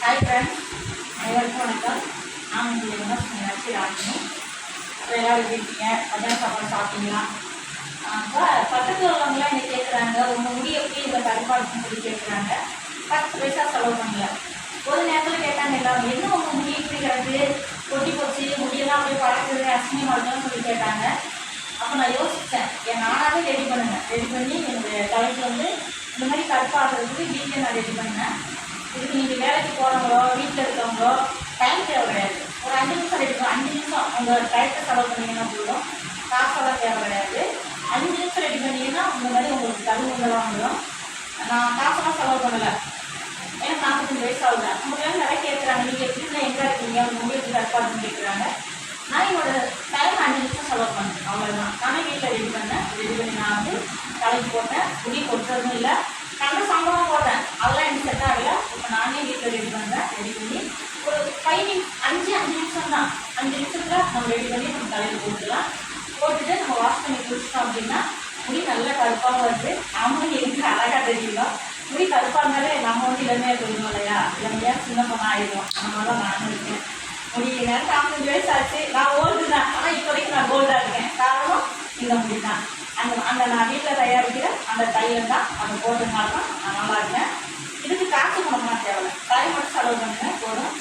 Hi friends, அனைவருக்கும் வணக்கம். நான் உங்களுடைய மீனாட்சி ராஜினி. அப்புறம் எல்லோரும் எப்படி இருக்கீங்க? மத்தியான சாப்பாடு சாப்பிட்டீங்களா? இப்போ பக்கத்தில் உள்ளவங்களாம் என்ன கேட்குறாங்க, உங்கள் முடி எப்படி இந்த கருப்பாடுன்னு சொல்லி கேட்குறாங்க. 10 பைசா செலவு பண்ணல. ஒரு நேரத்தில் கேட்டாங்க எல்லாரும், என்ன உங்கள் முடி இப்படி கிடக்கு, கொட்டி போச்சு, முடியெல்லாம் அப்படியே பழக்குது, அசிங்கமாக இருக்குன்னு சொல்லி கேட்டாங்க. அப்போ நான் யோசித்தேன், நானாகவே ரெடி பண்ணி என்னுடைய தலைக்கு வந்து இந்த மாதிரி கருப்பாகிறதுக்கு வீட்டில் நான் ரெடி பண்ணேன். இதுக்கு நீங்கள் வேலைக்கு போகிறவங்களோ வீட்டில் இருக்கவங்களோ டைம் தேவை கிடையாது. ஒரு 5 நிமிஷம் ரெடி 5 நிமிஷம் உங்கள் டைத்தை செலவு பண்ணிங்கன்னா போதும். காசெல்லாம் தேவை கிடையாது. 5 நிமிஷம் ரெடி பண்ணிங்கன்னா இந்த மாதிரி உங்களுக்கு தகுந்தெல்லாம் வந்துடும். நான் காசெல்லாம் செலவு பண்ணலை. எனக்கு 45 வயசு ஆகுது. அவங்களாம் நிறைய கேட்குறாங்க, நீங்கள் எப்படின்னா எங்கே இருக்கீங்க, அவங்க முடிவு கற்பாடுன்னு கேட்குறாங்க. நான் என்னோட டைம் 5 நிமிஷம் செலவு பண்ணேன், அவ்வளோதான். நானே வீட்டில் ரெடி பண்ணி நான் வந்து தலைக்கு போட்டேன். முடி கொட்டுறதும் இல்லை, நல்ல சம்பளம் போடுறேன். அதெல்லாம் எனக்கு செட் ஆகலை. இப்போ நானே வீட்டில் ரெடி பண்ணி ஒரு 5 நிமிஷம் தான். 5 நிமிஷத்தில் நம்ம ரெடி பண்ணி நம்ம தலையில் போட்டுக்கலாம். போட்டுட்டு நம்ம வாஷ் பண்ணி குடிச்சிட்டோம் அப்படின்னா முடி நல்லா கருப்பாக வருது. நாமளும் எனக்கு அழகாக தெரியலாம். முடி கருப்பாக இருந்தாலே நம்ம வந்து இளமையாக தெரியும் இல்லையா? இளமையாக சின்ன பொண்ணாக ஆகிடும். அந்த மாதிரி தான் நானும் இருக்கேன். முடி எனக்கு 45 வயசு ஆச்சு. நான் ஓல்டு தான், ஆனால் இப்போதைக்கு நான் கோல்டாக இருக்கேன். காரணம் இந்த முடி தான். அந்த நான் வீட்டில் தயாரிக்கிற அந்த தைலம் தான், அதை போட்டதுனால தான் நான் நல்லா இருக்கேன். இதுக்கு காசு பணம்லாம் தேவை, தலை மட்டும் செலவு பண்ணுங்க போதும்.